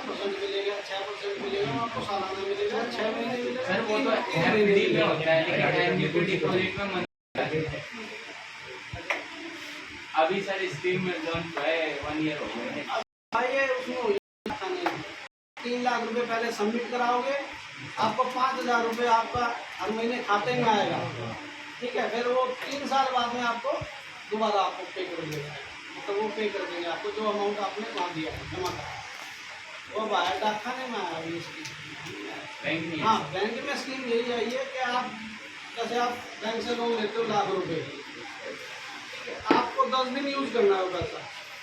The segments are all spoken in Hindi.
7% मिलेगा, 6% मिलेगा, आपको सालाना मिलेगा, 6 महीने मिलेगा। सर वो तो एफडी में होता है, लेकिन एनयूटी डिपॉजिट में अभी सर स्कीम में लॉन्च हुआ है 1 ईयर हो गया है। ये उसमें 3 लाख रुपए पहले सबमिट कराओगे, आपको 5,000 रुपये आपका हर महीने खाते में आएगा, ठीक है। फिर वो 3 साल बाद में आपको दोबारा आपको पे कर देगा, मतलब वो पे कर देंगे आपको जो अमाउंट आपने वहाँ दिया है जमा करा, वो बाहर डाकखाने में आया अभी इसकी बैंक में। हाँ, बैंक में स्कीम यही आई है कि आप जैसे आप बैंक से लोन लेते हो लाख रुपए, आपको 10 दिन यूज करना है वो पैसा,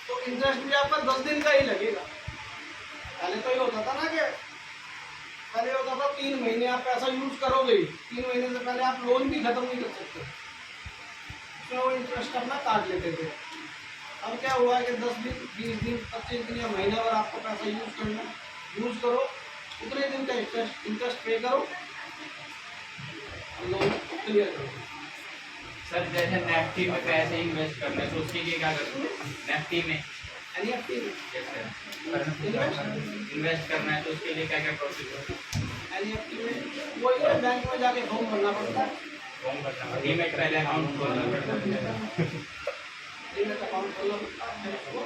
तो इंटरेस्ट भी आपका 10 दिन का ही लगेगा। पहले तो ये होता था ना कि पहले होता था 3 महीने आप पैसा यूज करोगे, 3 महीने से पहले आप लोन भी खत्म नहीं कर सकते, उसमें वो इंटरेस्ट अपना काट लेते थे। अब क्या हुआ है कि 10 दिन, 20 दिन, 25 दिन या महीना भर आपको पैसा यूज करना, यूज करो, उतने दिन का इंटरेस्ट पे करो, लोन क्लियर करो। सर जैसे नेफ्टी में पैसे इन्वेस्ट करना है तो उसके लिए क्या करते हैं? नेफ्टी में एनईएफटी इन्वेस्ट करना है तो उसके लिए क्या क्या प्रोसेस होता है? एनईएफटी में वही है, बैंक में जाके फॉर्म भरना पड़ता है, फॉर्म भरना, डीमैट पहले अकाउंट खोलना पड़ता है, डीमैट अकाउंट खोलना पड़ता है, फिर उसको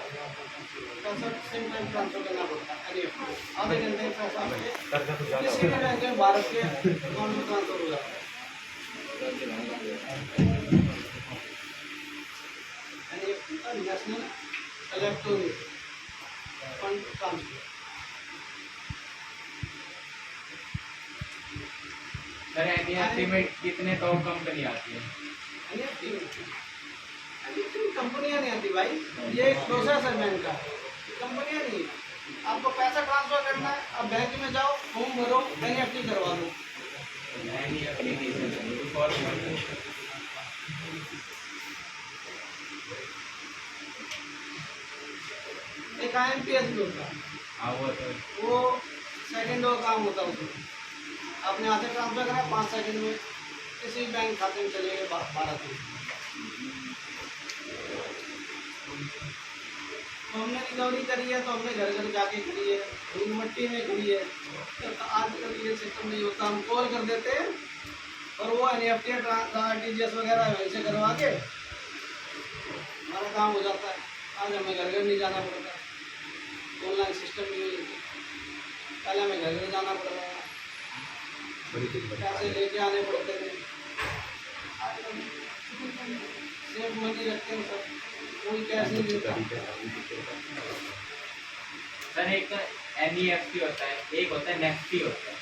पैसा सेम टाइम ट्रांसफर करना पड़ता है एनईएफटी, आधे घंटे में पैसा आपके किसी भी बैंक में भारत के अकाउंट में ट्रांसफर हो जाता है। एनईएफटी का national electronic fund transfer. Sir NEFT में कितने टॉप कंपनी आती है? एनईएफटी में कंपनियां नहीं आती भाई, ये एक प्रोसेस है बैंक का, कंपनियां नहीं। आपको पैसा ट्रांसफर करना है, आप बैंक में जाओ, फॉर्म भरो, एनईएफटी करवा लो। एक आईएमपीएस भी होता है, वो सेकंड का काम होता है उसमें, आपने आधे ट्रांसफर करा 5 सेकंड में किसी बैंक खाते में चले गए भारत में। तो हमने रिकवरी करी है, तो हमने घर घर जाके करी है, धूल मट्टी में करी है। तो आजकल ये सिस्टम नहीं होता, हम कॉल कर देते हैं और वो एनईएफटी आरटीजीएस वगैरह वैसे करवा के हमारा काम हो जाता है। आज हमें घर घर नहीं जाना पड़ता, ऑनलाइन सिस्टम नहीं है, पहले हमें घर घर जाना पड़ रहा है, पैसे लेके आने पड़ते थे। सेफ मनी रखते हैं सब, कोई कैश नहीं देता। सर एक तो एनईएफटी होता है, एक होता है नेफ्टी होता है।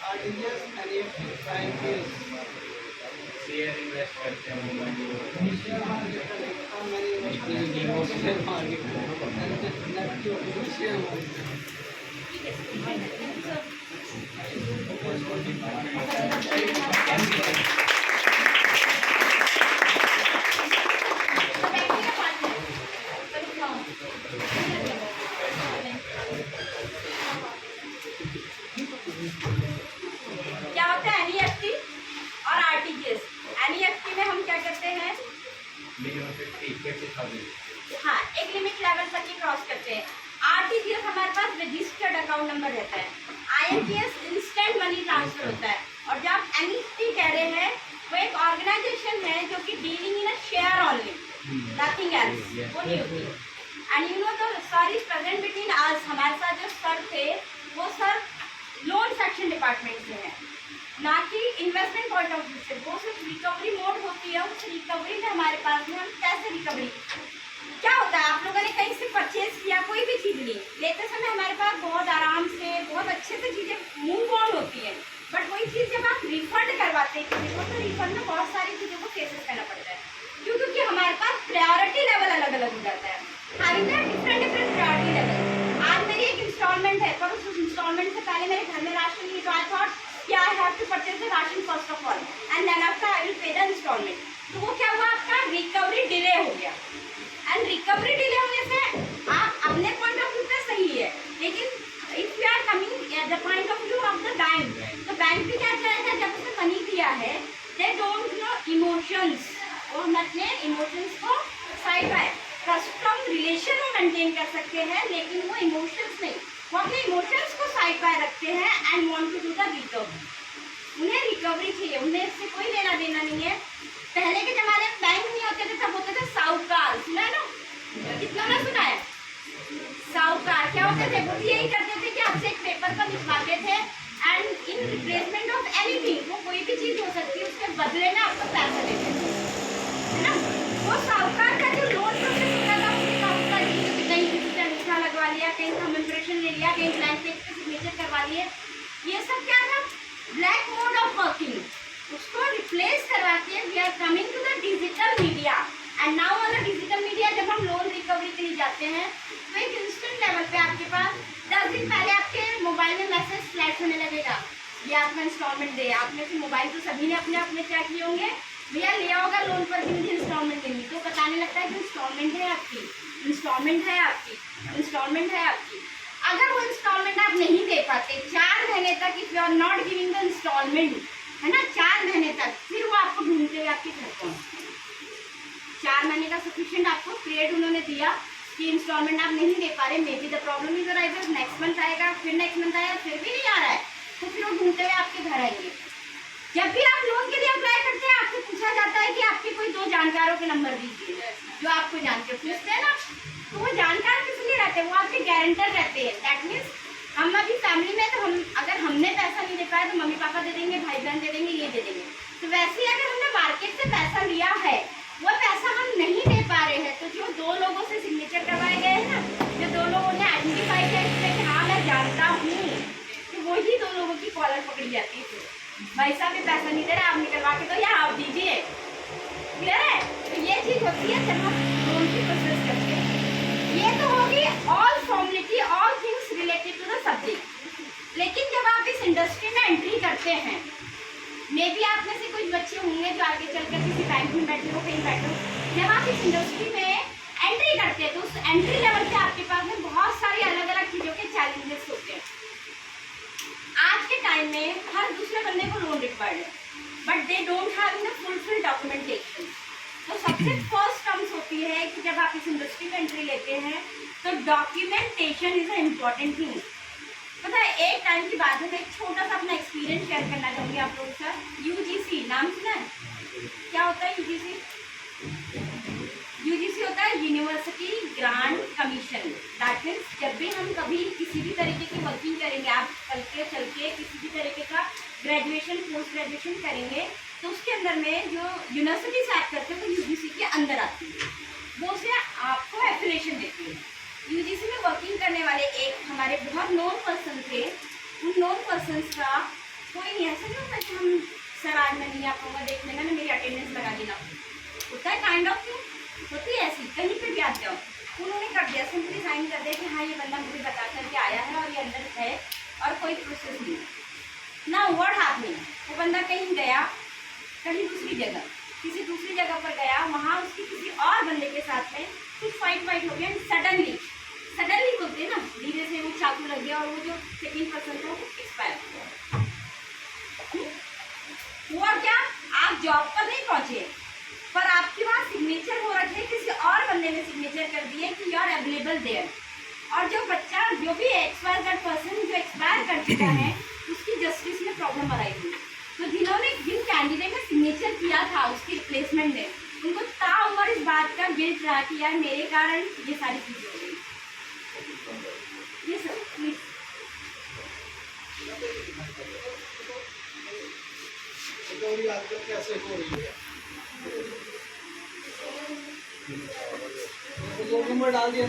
RTGS, NEFT, IMPS, share invest करते हैं शेयर मार्केट का नहीं पता, मैंने इन्वेस्ट नहीं किया शेयर मार्केट में, नेफ्टी शेयर मार्केट। क्या होता है एनईएफटी और आरटीजीएस? एनईएफटी में हम क्या करते हैं, हाँ, एक लिमिट लेवल तक ही क्रॉस करते हैं। आरटीजीएस हमारे पास रजिस्टर्ड अकाउंट नंबर रहता है, आईएमपीएस इंस्टेंट मनी ट्रांसफर होता है, और जो आप एनईएफटी कह रहे हैं वो एक ऑर्गेनाइजेशन है जो कि dealing in a share only, nothing else, वो नहीं होती। And you know the sir is present between us, हमारे साथ जो सर थे वो सर लोन सेक्शन डिपार्टमेंट से है, ना कि इन्वेस्टमेंट पॉइंट ऑफ व्यू से। वो सिर्फ रिकवरी मोड होती है, उस रिकवरी में हमारे पास में हम कैसे रिकवरी, क्या होता है, आप लोगों ने कहीं से परचेज किया कोई भी चीज़ ली, लेते समय हमारे पास बहुत आराम से बहुत अच्छे से चीज़ें मूव ऑन होती है, बट वही चीज़ जब आप रिफंड करवाते हैं किसी को, तो रिफंड में बहुत सारी चीज़ों को फेसेस करना पड़ता है, क्यों? क्योंकि हमारे पास प्रायोरिटी लेवल अलग अलग हो जाता है, डिफरेंट प्रायोरिटी लेवल। आज मेरी एक इंस्टॉलमेंट है, पर उस इंस्टॉलमेंट से पहले मेरे घर में राशन नहीं, तो आई थॉट कि I have to purchase the ration first of all and then after I will pay the installment. तो वो क्या हुआ, आपका रिकवरी डिले हो गया, एंड रिकवरी डिले होने से आप अपने पॉइंट ऑफ व्यू पे सही है, लेकिन if you are coming at the point of view of the bank, तो बैंक भी क्या चाहेगा, जब उसने मनी दिया है, दे डोंट नो इमोशंस, और हम अपने इमोशंस को साइड बाय ट्रस्ट रिलेशन वो मेंटेन कर सकते हैं, लेकिन वो इमोशंस नहीं, वो अपने इमोशंस को साइड बाय रखते हैं and want to do the recovery. उन्हें रिकवरी चाहिए, उन्हें इससे कोई लेना देना नहीं है। पहले के जमाने में बैंक नहीं होते थे, तब होते थे साहूकार, सुना है ना, कितना ना सुना है। साहूकार क्या होते थे, वो यही करते थे कि आपसे एक पेपर पर लिखवाते थे and in replacement of anything, वो कोई भी चीज हो सकती है, उसके बदले में आपको पैसा देते थे, है ना। वो साहूकार का जो लोन प्रोसेस होता था, उसके साहूकार कहीं किसी से अंगूठा लगवा लिया, कहीं थंब इम्प्रेशन ले लिया, कहीं ब्लैंक चेक पे सिग्नेचर करवा लिए, ये सब क्या था, ब्लैक मोड ऑफ वर्किंग। उसको रिप्लेस करवा के we are coming to the digital media and now on the digital media जब हम लोन रिकवरी के लिए जाते हैं तो एक इंस्टेंट लेवल पे आपके पास 10 दिन पहले आपके मोबाइल में मैसेज फ्लैश होने लगेगा, ये आपका इंस्टॉलमेंट दे। आप में से मोबाइल तो सभी ने अपने अपने क्या किए होंगे, भैया लिया होगा लोन पर कि मुझे इंस्टॉलमेंट देनी, तो बताने लगता है कि इंस्टॉलमेंट है आपकी, इंस्टॉलमेंट है आपकी, इंस्टॉलमेंट है आपकी। अगर वो इंस्टॉलमेंट आप नहीं दे पाते 4 महीने तक, if you are not giving the installment, है ना, 4 महीने तक, फिर वो आपको ढूंढते हुए आपके घर पहुँचते। 4 महीने का सफिशिएंट आपको पीरियड उन्होंने दिया कि इंस्टॉलमेंट आप नहीं दे पा रहे, may be the problem is arise, next month आएगा, फिर नेक्स्ट मंथ आएगा, फिर भी नहीं आ रहा है, तो फिर वो ढूंढते हुए आपके घर आएंगे। जब भी आप लोन के लिए अप्लाई करते हैं, आपसे पूछा जाता है कि आपके कोई 2 जानकारों के नंबर दीजिए जो आपको जानते हो, पूछते हैं ना, तो वो जानकार किस लिए रहते हैं, वो आपके गारंटर रहते हैं। दैट मीन्स हम अभी फैमिली में, तो हम अगर हमने पैसा नहीं दे पाया तो मम्मी पापा दे देंगे, भाई बहन दे देंगे, ये दे देंगे। तो वैसे ही अगर हमने मार्केट से पैसा लिया है, वो पैसा हम नहीं दे पा रहे हैं, तो जो 2 लोगों से सिग्नेचर करवाए गए हैं ना, जो 2 लोगों ने आइडेंटिफाई किया कि हाँ मैं जानता हूँ, तो वही 2 लोगों की कॉलर पकड़ी जाती है। भाई साहब ये पैसा नहीं दे रहे, आप निकलवा के दो या आप दीजिए, क्लियर है। तो ये चीज होती है जब हम लोन की प्रोसेस करते हैं। ये तो होगी all formality, all things related to the subject. लेकिन जब आप इस इंडस्ट्री में एंट्री करते हैं, मे बी आप में से कुछ बच्चे होंगे जो आगे चलकर किसी बैंक में बैठे हो, कहीं बैठे हो, जब आप इस इंडस्ट्री में एंट्री करते हैं तो उस एंट्री लेवल पे आपके पास में बहुत सारी अलग अलग चीज़ों के चैलेंजेस होते हैं। आज के टाइम में हर दूसरे बंदे को लोन रिक्वायर्ड है, but they don't have in fulfil documentation. तो सबसे फर्स्ट टर्म्स होती है कि जब आप इस इंडस्ट्री में एंट्री लेते हैं तो documentation is a important thing. पता है, एक टाइम की बात है, मैं एक छोटा सा अपना एक्सपीरियंस शेयर करना चाहूँगी आप लोगों के साथ। यूजीसी नाम सुना है? क्या होता है यूजीसी? यूजीसी होता है university grant commission. That means जब भी हम कभी किसी भी तरीके की वर्किंग करेंगे, आप चल के किसी भी तरीके का ग्रेजुएशन पोस्ट ग्रेजुएशन करेंगे, तो उसके अंदर में जो यूनिवर्सिटी से एक्ट करते हैं वो यूजीसी के अंदर आती है, वो से आपको एफिलिएशन देती है। यूजीसी में वर्किंग करने वाले एक हमारे बहुत नोन पर्सन थे, उन नोन पर्सनस का कोई नहीं, ऐसा नहीं होता कि हम सर आज मैं नहीं आ पाऊँगा, देख लेना ना मेरी अटेंडेंस लगा देना, होता है काइंड ऑफ थिंग, होती है ऐसी, कहीं पे भी आ जाओ। उन्होंने कर दिया, सिंपली साइन कर दिया कि हाँ ये बंदा मुझे बता करके आया है और ये अंदर है और कोई प्रोसेस नहीं। ना व्हाट हैपनिंग, वो बंदा कहीं गया, कहीं दूसरी जगह, किसी दूसरी जगह पर गया, वहाँ उसकी किसी और बंदे के साथ में कुछ फाइट हो गया, सडनली बोलते हैं ना, धीरे से वो चाकू लग गया और वो जो सेकंड पर्सन था वो एक्सपायर हो गया। हुआ क्या, आप जॉब पर नहीं पहुँचे, पर आपके पास सिग्नेचर हो रखे, किसी और बंदे ने सिग्नेचर कर दिए कि यू आर अवेलेबल देयर, और जो बच्चा जो भी XYZ पर्सन जो एक्सपायर कर चुका है उसकी जस्टिस में प्रॉब्लम अराइज हुई। तो जिन कैंडिडेट ने सिग्नेचर किया था उसकी रिप्लेसमेंट में, उनको ताउम्र इस बात का गिल्ट रहा कि यार मेरे कारण ये सारी चीज़ें हो गई। ये सब प्लीज रिकवरी आजकल कैसे हो रही है, तो 2 नंबर डाल दिया।